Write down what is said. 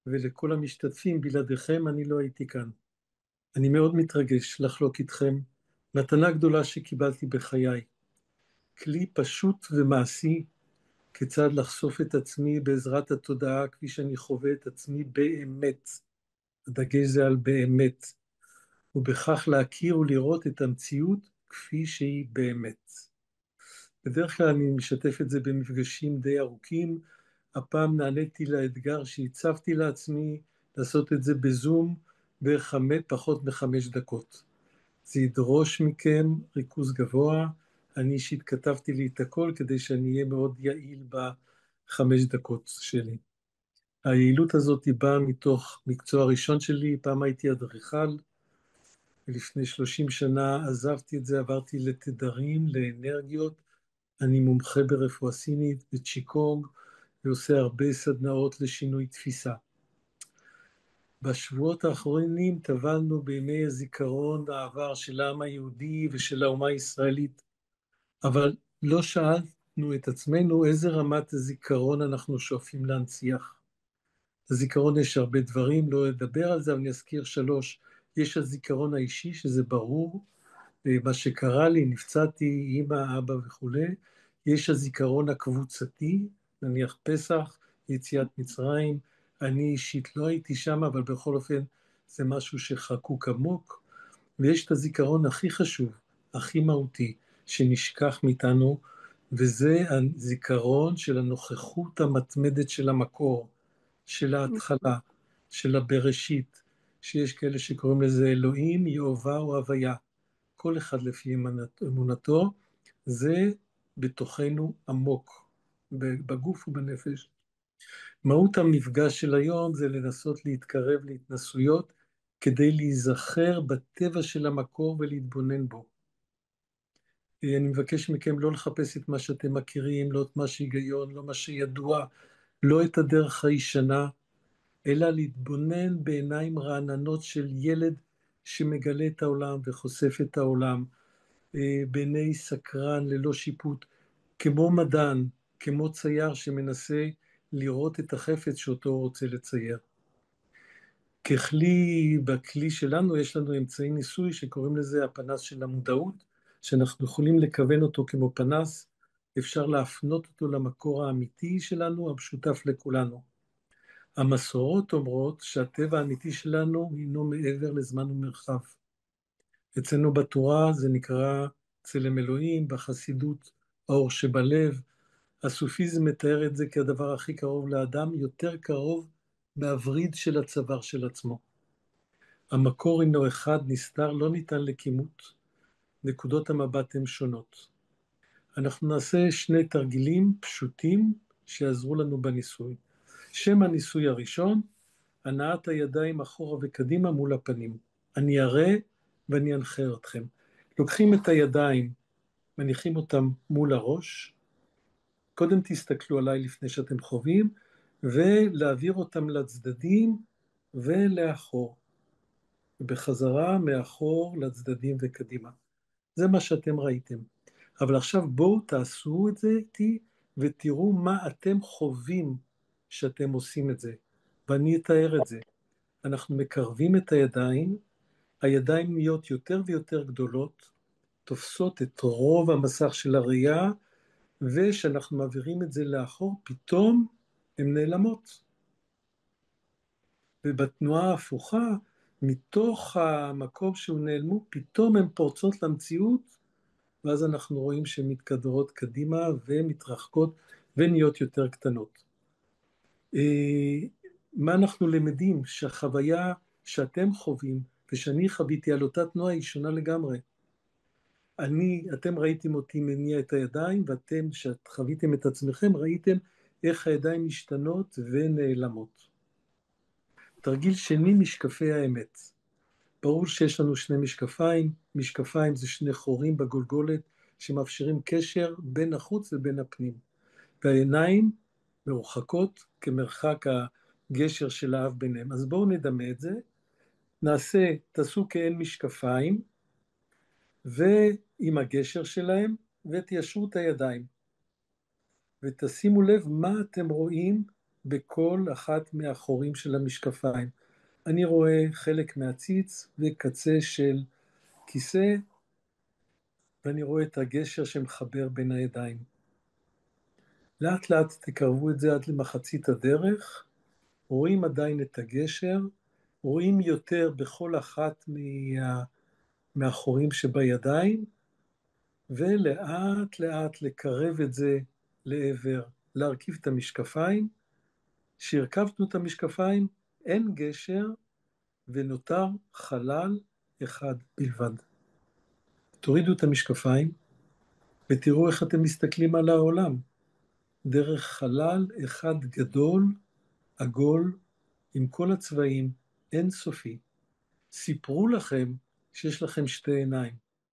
ולכל המשתתפים, בלעדיכם אני לא הייתי כאן. אני מאוד מתרגש לחלוק איתכם מתנה גדולה שקיבלתי בחיי, כלי פשוט ומעשי, כיצד לחשוף את עצמי בעזרת התודעה כפי שאני חווה את עצמי באמת, הדגש זה על באמת, ובכך להכיר ולראות את המציאות כפי שהיא באמת. בדרך כלל אני משתף את זה במפגשים די ארוכים, הפעם נעניתי לאתגר שהצבתי לעצמי לעשות את זה בזום פחות מחמש דקות. זה ידרוש מכם ריכוז גבוה, אני אישית כתבתי לי את הכל כדי שאני אהיה מאוד יעיל בחמש דקות שלי. היעילות הזאת היא באה מתוך מקצוע ראשון שלי, פעם הייתי אדריכל, ולפני 30 שנה עזבתי את זה, עברתי לתדרים, לאנרגיות, אני מומחה ברפואה סינית, בצ'יקונג, ועושה הרבה סדנאות לשינוי תפיסה. בשבועות האחרונים טבלנו בימי הזיכרון העבר של העם היהודי ושל האומה הישראלית, אבל לא שאלנו את עצמנו איזה רמת הזיכרון אנחנו שואפים להנציח. לזיכרון יש הרבה דברים, לא אדבר על זה, אבל אני אזכיר שלוש. יש הזיכרון האישי, שזה ברור, מה שקרה לי, נפצעתי, אמא, אבא וכולי. יש הזיכרון הקבוצתי, נניח פסח, יציאת מצרים, אני אישית לא הייתי שם, אבל בכל אופן זה משהו שחקוק עמוק. ויש את הזיכרון הכי חשוב, הכי מהותי, שנשכח מאיתנו, וזה הזיכרון של הנוכחות המתמדת של המקור, של ההתחלה, של הבראשית, שיש כאלה שקוראים לזה אלוהים, יהובה או הוויה. כל אחד לפי אמונתו, זה בתוכנו עמוק, בגוף ובנפש. מהות המפגש של היום זה לנסות להתקרב להתנסויות, כדי להיזכר בטבע של המקור ולהתבונן בו. אני מבקש מכם לא לחפש את מה שאתם מכירים, לא את מה שהיגיון, לא מה שידוע, לא את הדרך הישנה, אלא להתבונן בעיניים רעננות של ילד שמגלה את העולם וחושף את העולם, בעיני סקרן ללא שיפוט, כמו מדען, כמו צייר שמנסה לראות את החפץ שאותו הוא רוצה לצייר. בכלי שלנו יש לנו אמצעי ניסוי שקוראים לזה הפנס של המודעות, שאנחנו יכולים לכוון אותו כמו פנס, אפשר להפנות אותו למקור האמיתי שלנו, המשותף לכולנו. המסורות אומרות שהטבע האמיתי שלנו הינו מעבר לזמן ומרחב. אצלנו בתורה זה נקרא צלם אלוהים, בחסידות האור שבלב. הסופיזם מתאר את זה כדבר הכי קרוב לאדם, יותר קרוב מהווריד של הצוואר של עצמו. המקור הינו אחד, נסתר, לא ניתן לכימות. נקודות המבט הן שונות. אנחנו נעשה שני תרגילים פשוטים שיעזרו לנו בניסוי. שם הניסוי הראשון, הנעת הידיים אחורה וקדימה מול הפנים. אני אראה ואני אנחה אתכם. לוקחים את הידיים, מניחים אותם מול הראש, קודם תסתכלו עליי לפני שאתם חווים, ולהעביר אותם לצדדים ולאחור. ובחזרה מאחור לצדדים וקדימה. זה מה שאתם ראיתם. אבל עכשיו בואו תעשו את זה איתי, ותראו מה אתם חווים שאתם עושים את זה. ואני אתאר את זה. אנחנו מקרבים את הידיים, הידיים נהיות יותר ויותר גדולות, תופסות את רוב המסך של הראייה, ושאנחנו מעבירים את זה לאחור, פתאום הן נעלמות. ובתנועה ההפוכה, מתוך המקום שהוא נעלמו, פתאום הן פורצות למציאות, ואז אנחנו רואים שהן מתקדרות קדימה ומתרחקות ונהיות יותר קטנות. מה אנחנו למדים? שהחוויה שאתם חווים ושאני חוויתי על אותה תנועה היא שונה לגמרי. אתם ראיתם אותי מניע את הידיים, ואתם שחוויתם את עצמכם ראיתם איך הידיים משתנות ונעלמות. תרגיל שני, משקפי האמת. ברור שיש לנו שני משקפיים, משקפיים זה שני חורים בגולגולת שמאפשרים קשר בין החוץ ובין הפנים. והעיניים מרוחקות כמרחק הגשר של האב ביניהם. אז בואו נדמה את זה, תעשו כאין משקפיים, ועם הגשר שלהם, ותיישרו את הידיים. ותשימו לב מה אתם רואים בכל אחת מהחורים של המשקפיים. אני רואה חלק מהציץ וקצה של כיסא, ואני רואה את הגשר שמחבר בין הידיים. לאט לאט תקרבו את זה עד למחצית הדרך, רואים עדיין את הגשר, רואים יותר בכל אחת מהחורים שבידיים, ולאט לאט לקרב את זה לעבר, להרכיב את המשקפיים. שהרכבנו את המשקפיים, אין גשר, ונותר חלל אחד בלבד. תורידו את המשקפיים, ותראו איך אתם מסתכלים על העולם. דרך חלל אחד גדול, עגול, עם כל הצבעים, אינסופי. סיפרו לכם שיש לכם שתי עיניים.